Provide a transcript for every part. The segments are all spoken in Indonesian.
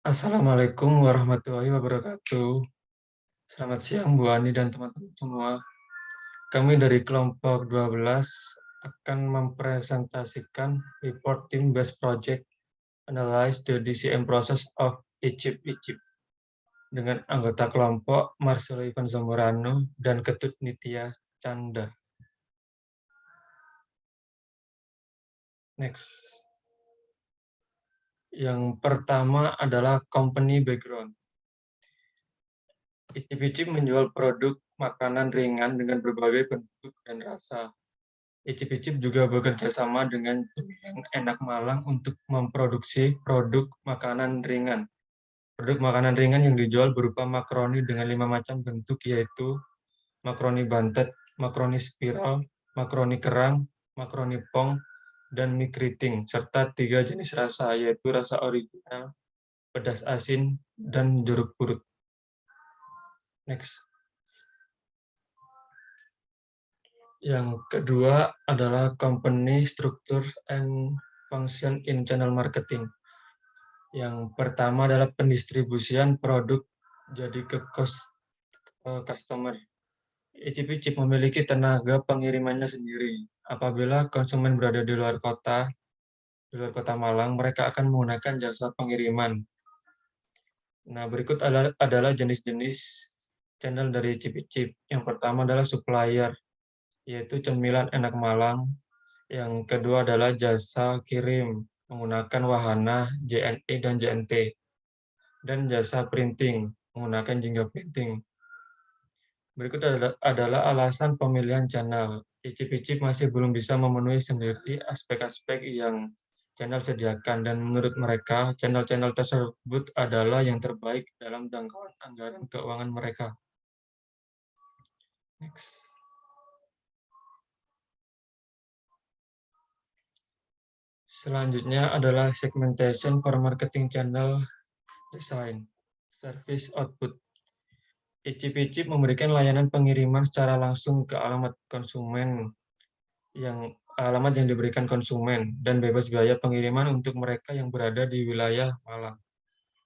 Assalamualaikum warahmatullahi wabarakatuh. Selamat siang Bu Ani dan teman-teman semua. Kami dari kelompok 12 akan mempresentasikan report Team Based Project Analyze the DCM Process of Egypt dengan anggota kelompok Marcelo Ivan Zamorano dan Ketut Nitya Canda. Next. Yang pertama adalah company background. Icip-icip menjual produk makanan ringan dengan berbagai bentuk dan rasa. Icip-icip juga bekerja sama dengan Cemilan Enak Malang untuk memproduksi produk makanan ringan. Produk makanan ringan yang dijual berupa makaroni dengan 5 macam bentuk, yaitu makaroni bantet, makaroni spiral, makaroni kerang, makaroni pong, dan mie keriting, serta 3 jenis rasa, yaitu rasa original, pedas asin, dan jeruk purut. Next. Yang kedua adalah company structure and function in channel marketing. Yang pertama adalah pendistribusian produk jadi ke customer. Icip-icip memiliki tenaga pengirimannya sendiri. Apabila konsumen berada di luar kota Malang, mereka akan menggunakan jasa pengiriman. Nah, berikut adalah jenis-jenis channel dari Icip-icip. Yang pertama adalah supplier, yaitu Cemilan Enak Malang. Yang kedua adalah jasa kirim, menggunakan wahana JNE dan JNT. Dan jasa printing, menggunakan Jingga Printing. Berikut adalah alasan pemilihan channel. Icip-icip masih belum bisa memenuhi sendiri aspek-aspek yang channel sediakan, dan menurut mereka, channel-channel tersebut adalah yang terbaik dalam jangkauan anggaran keuangan mereka. Next. Selanjutnya adalah segmentation for marketing channel design, service output. Icip-icip memberikan layanan pengiriman secara langsung ke alamat yang diberikan konsumen, dan bebas biaya pengiriman untuk mereka yang berada di wilayah Malang.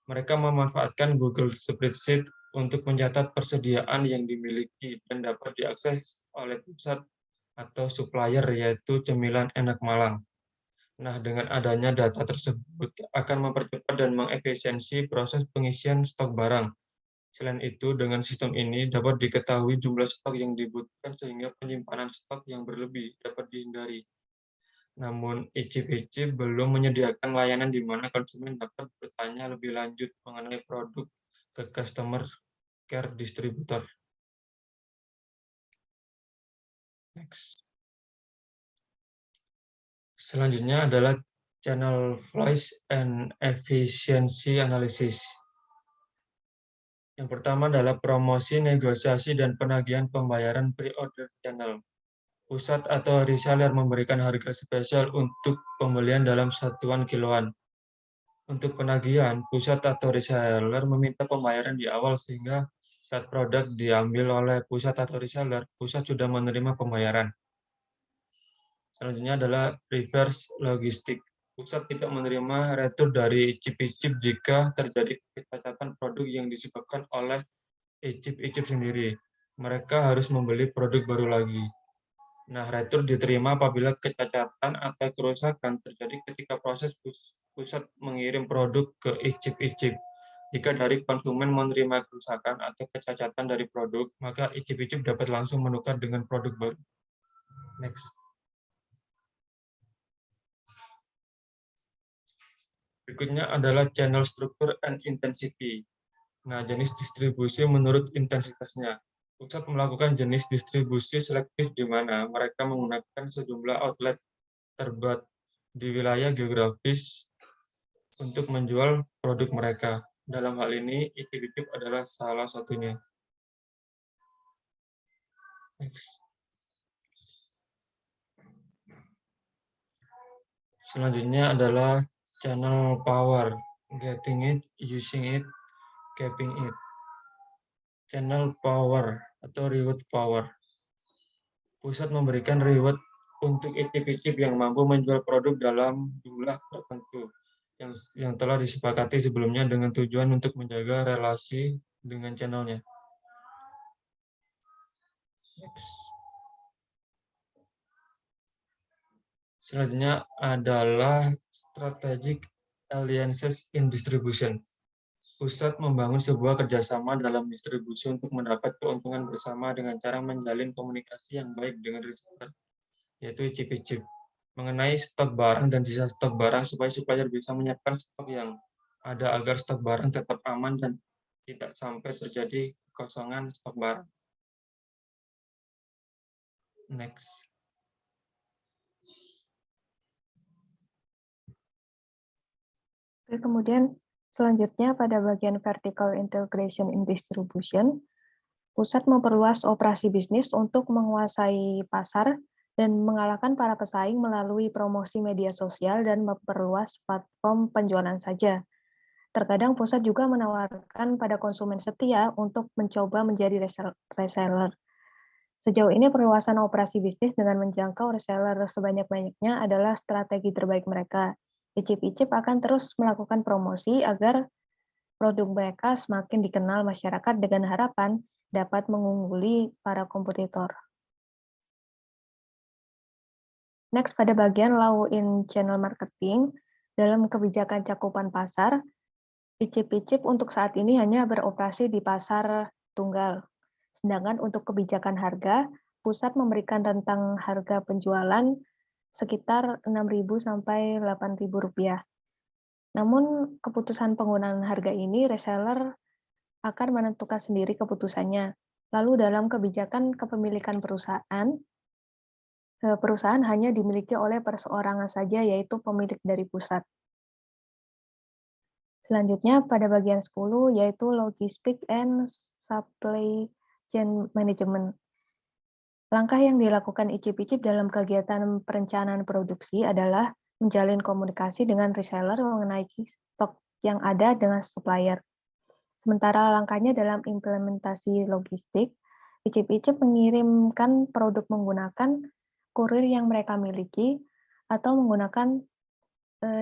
Mereka memanfaatkan Google Spreadsheet untuk mencatat persediaan yang dimiliki dan dapat diakses oleh pusat atau supplier, yaitu Cemilan Enak Malang. Nah, dengan adanya data tersebut akan mempercepat dan mengefisiensi proses pengisian stok barang. Selain itu, dengan sistem ini dapat diketahui jumlah stok yang dibutuhkan sehingga penyimpanan stok yang berlebih dapat dihindari. Namun, Icip-icip belum menyediakan layanan di mana konsumen dapat bertanya lebih lanjut mengenai produk ke customer care distributor. Next. Selanjutnya adalah channel voice and efficiency analysis. Yang pertama adalah promosi, negosiasi, dan penagihan pembayaran pre-order channel. Pusat atau reseller memberikan harga spesial untuk pembelian dalam satuan kiloan. Untuk penagihan, pusat atau reseller meminta pembayaran di awal sehingga saat produk diambil oleh pusat atau reseller, pusat sudah menerima pembayaran. Selanjutnya adalah reverse logistik. Pusat tidak menerima retur dari icip-icip jika terjadi kecacatan produk yang disebabkan oleh icip-icip sendiri. Mereka harus membeli produk baru lagi. Nah, retur diterima apabila kecacatan atau kerusakan terjadi ketika proses pusat mengirim produk ke icip-icip. Jika dari konsumen menerima kerusakan atau kecacatan dari produk, maka icip-icip dapat langsung menukar dengan produk baru. Next. Berikutnya adalah channel structure and intensity. Nah, jenis distribusi menurut intensitasnya. Pusat melakukan jenis distribusi selektif di mana mereka menggunakan sejumlah outlet terbat di wilayah geografis untuk menjual produk mereka. Dalam hal ini, Icip-icip adalah salah satunya. Next. Selanjutnya adalah channel power, getting it, using it, keeping it. Channel power atau reward power. Pusat memberikan reward untuk icip-icip yang mampu menjual produk dalam jumlah tertentu, yang yang telah disepakati sebelumnya dengan tujuan untuk menjaga relasi dengan channelnya. Next. Selanjutnya adalah strategic alliances in distribution. Pusat membangun sebuah kerjasama dalam distribusi untuk mendapat keuntungan bersama dengan cara menjalin komunikasi yang baik dengan reseller, yaitu icip-icip, mengenai stok barang dan sisa stok barang supaya supplier bisa menyiapkan stok yang ada agar stok barang tetap aman dan tidak sampai terjadi kekosongan stok barang. Next. Oke, kemudian selanjutnya pada bagian vertical integration in distribution, pusat memperluas operasi bisnis untuk menguasai pasar dan mengalahkan para pesaing melalui promosi media sosial dan memperluas platform penjualan saja. Terkadang pusat juga menawarkan pada konsumen setia untuk mencoba menjadi reseller. Sejauh ini perluasan operasi bisnis dengan menjangkau reseller sebanyak-banyaknya adalah strategi terbaik mereka. Icip-icip akan terus melakukan promosi agar produk mereka semakin dikenal masyarakat dengan harapan dapat mengungguli para kompetitor. Next, pada bagian law in channel marketing, dalam kebijakan cakupan pasar, icip-icip untuk saat ini hanya beroperasi di pasar tunggal. Sedangkan untuk kebijakan harga, pusat memberikan rentang harga penjualan sekitar Rp6.000 sampai Rp8.000. Namun keputusan penggunaan harga ini reseller akan menentukan sendiri keputusannya. Lalu dalam kebijakan kepemilikan perusahaan hanya dimiliki oleh perseorangan saja, yaitu pemilik dari pusat. Selanjutnya pada bagian 10 yaitu logistik and supply chain management. Langkah yang dilakukan icip-icip dalam kegiatan perencanaan produksi adalah menjalin komunikasi dengan reseller mengenai stok yang ada dengan supplier. Sementara langkahnya dalam implementasi logistik, icip-icip mengirimkan produk menggunakan kurir yang mereka miliki atau menggunakan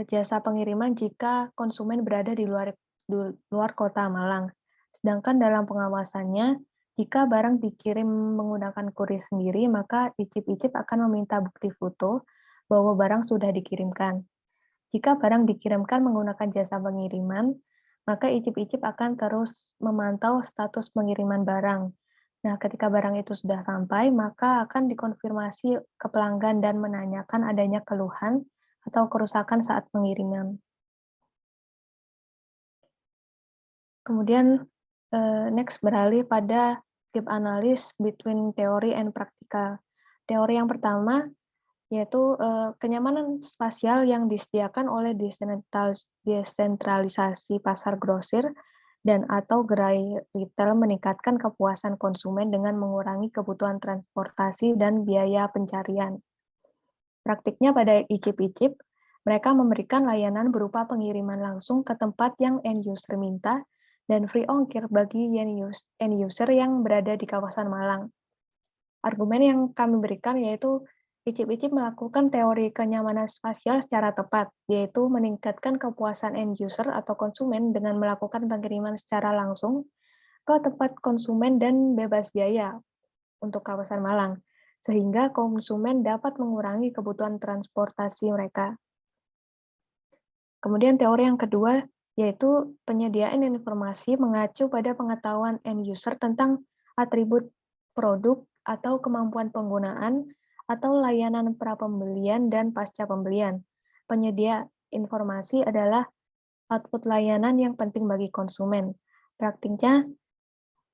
jasa pengiriman jika konsumen berada di luar kota Malang. Sedangkan dalam pengawasannya, jika barang dikirim menggunakan kurir sendiri, maka icip-icip akan meminta bukti foto bahwa barang sudah dikirimkan. Jika barang dikirimkan menggunakan jasa pengiriman, maka icip-icip akan terus memantau status pengiriman barang. Nah, ketika barang itu sudah sampai, maka akan dikonfirmasi ke pelanggan dan menanyakan adanya keluhan atau kerusakan saat pengiriman. Kemudian next beralih pada gap analysis between theory and practical. Teori yang pertama yaitu kenyamanan spasial yang disediakan oleh desentralisasi pasar grosir dan atau gerai retail meningkatkan kepuasan konsumen dengan mengurangi kebutuhan transportasi dan biaya pencarian. Praktiknya pada icip-icip, mereka memberikan layanan berupa pengiriman langsung ke tempat yang end user minta dan free ongkir bagi end user yang berada di kawasan Malang. Argumen yang kami berikan yaitu icip-icip melakukan teori kenyamanan spasial secara tepat, yaitu meningkatkan kepuasan end user atau konsumen dengan melakukan pengiriman secara langsung ke tempat konsumen dan bebas biaya untuk kawasan Malang, sehingga konsumen dapat mengurangi kebutuhan transportasi mereka. Kemudian teori yang kedua yaitu penyediaan informasi mengacu pada pengetahuan end user tentang atribut produk atau kemampuan penggunaan atau layanan pra-pembelian dan pasca pembelian. Penyedia informasi adalah output layanan yang penting bagi konsumen. Praktiknya,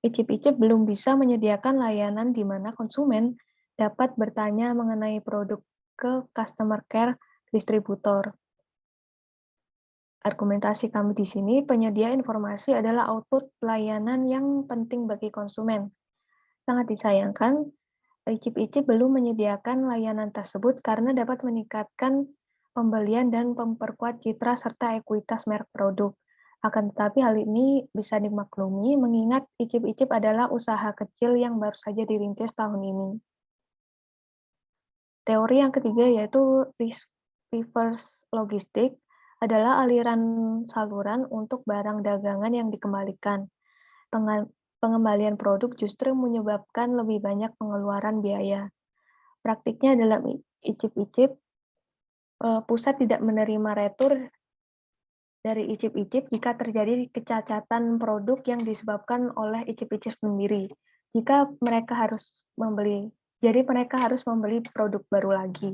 icip-icip belum bisa menyediakan layanan di mana konsumen dapat bertanya mengenai produk ke customer care distributor. Argumentasi kami di sini, penyedia informasi adalah output layanan yang penting bagi konsumen. Sangat disayangkan, icip-icip belum menyediakan layanan tersebut karena dapat meningkatkan pembelian dan memperkuat citra serta ekuitas merek produk. Akan tetapi hal ini bisa dimaklumi mengingat icip-icip adalah usaha kecil yang baru saja dirintis tahun ini. Teori yang ketiga yaitu reverse logistik adalah aliran saluran untuk barang dagangan yang dikembalikan. Pengembalian produk justru menyebabkan lebih banyak pengeluaran biaya. Praktiknya dalam icip-icip, pusat tidak menerima retur dari icip-icip jika terjadi kecacatan produk yang disebabkan oleh icip-icip sendiri. Jadi mereka harus membeli produk baru lagi.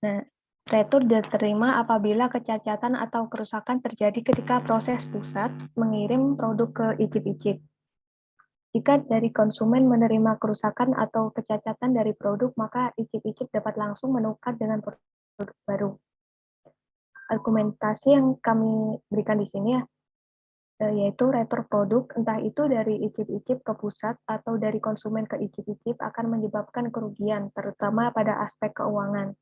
Nah, retur diterima apabila kecacatan atau kerusakan terjadi ketika proses pusat mengirim produk ke icip-icip. Jika dari konsumen menerima kerusakan atau kecacatan dari produk, maka icip-icip dapat langsung menukar dengan produk baru. Argumentasi yang kami berikan di sini yaitu retur produk, entah itu dari icip-icip ke pusat atau dari konsumen ke icip-icip akan menyebabkan kerugian, terutama pada aspek keuangan.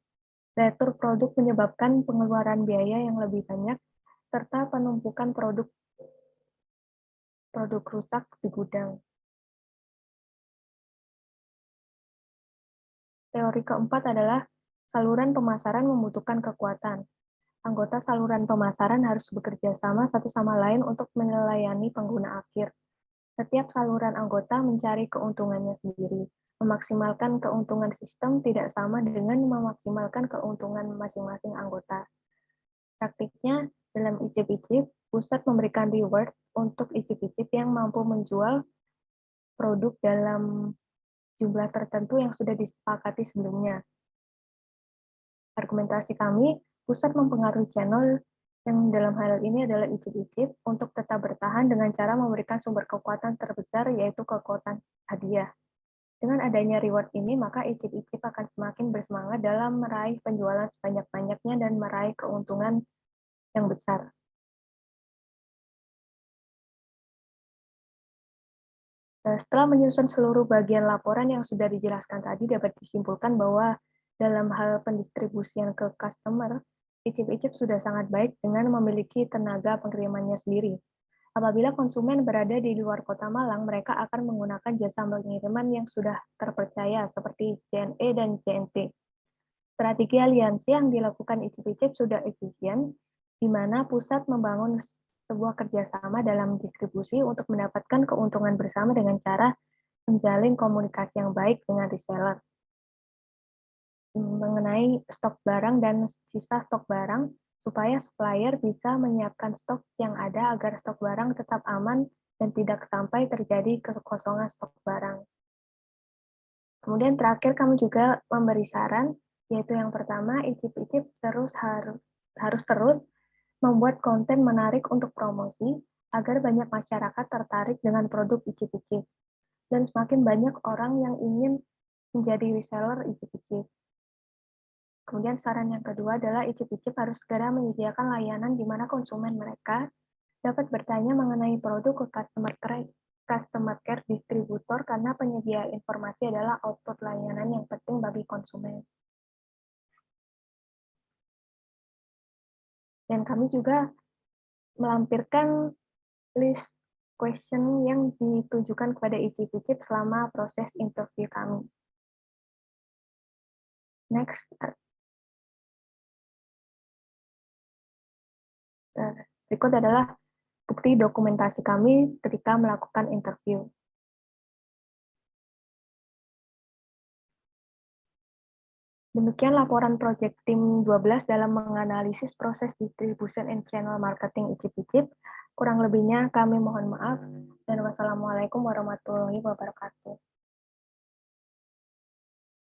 Retur produk menyebabkan pengeluaran biaya yang lebih banyak, serta penumpukan produk rusak di gudang. Teori keempat adalah saluran pemasaran membutuhkan kekuatan. Anggota saluran pemasaran harus bekerja sama satu sama lain untuk melayani pengguna akhir. Setiap saluran anggota mencari keuntungannya sendiri. Memaksimalkan keuntungan sistem tidak sama dengan memaksimalkan keuntungan masing-masing anggota. Praktiknya, dalam icip-icip, pusat memberikan reward untuk icip-icip yang mampu menjual produk dalam jumlah tertentu yang sudah disepakati sebelumnya. Argumentasi kami, pusat mempengaruhi channel yang dalam hal ini adalah icip-icip untuk tetap bertahan dengan cara memberikan sumber kekuatan terbesar, yaitu kekuatan hadiah. Dengan adanya reward ini, maka icip-icip akan semakin bersemangat dalam meraih penjualan sebanyak-banyaknya dan meraih keuntungan yang besar. Setelah menyusun seluruh bagian laporan yang sudah dijelaskan tadi, dapat disimpulkan bahwa dalam hal pendistribusian ke customer, icip-icip sudah sangat baik dengan memiliki tenaga pengirimannya sendiri. Apabila konsumen berada di luar kota Malang, mereka akan menggunakan jasa pengiriman yang sudah terpercaya seperti JNE dan JNT. Strategi aliansi yang dilakukan icip-icip sudah efisien, di mana pusat membangun sebuah kerjasama dalam distribusi untuk mendapatkan keuntungan bersama dengan cara menjalin komunikasi yang baik dengan reseller. Mengenai stok barang dan sisa stok barang, supaya supplier bisa menyiapkan stok yang ada agar stok barang tetap aman dan tidak sampai terjadi kekosongan stok barang. Kemudian terakhir kami juga memberi saran, yaitu yang pertama, icip-icip harus terus membuat konten menarik untuk promosi agar banyak masyarakat tertarik dengan produk icip-icip dan semakin banyak orang yang ingin menjadi reseller icip-icip. Kemudian saran yang kedua adalah icip-icip harus segera menyediakan layanan di mana konsumen mereka dapat bertanya mengenai produk ke customer care distributor karena penyedia informasi adalah output layanan yang penting bagi konsumen. Dan kami juga melampirkan list question yang ditujukan kepada icip-icip selama proses interview kami. Next, berikut adalah bukti dokumentasi kami ketika melakukan interview. Demikian laporan Project Team 12 dalam menganalisis proses distribution and channel marketing icip-icip. Kurang lebihnya kami mohon maaf, dan wassalamualaikum warahmatullahi wabarakatuh.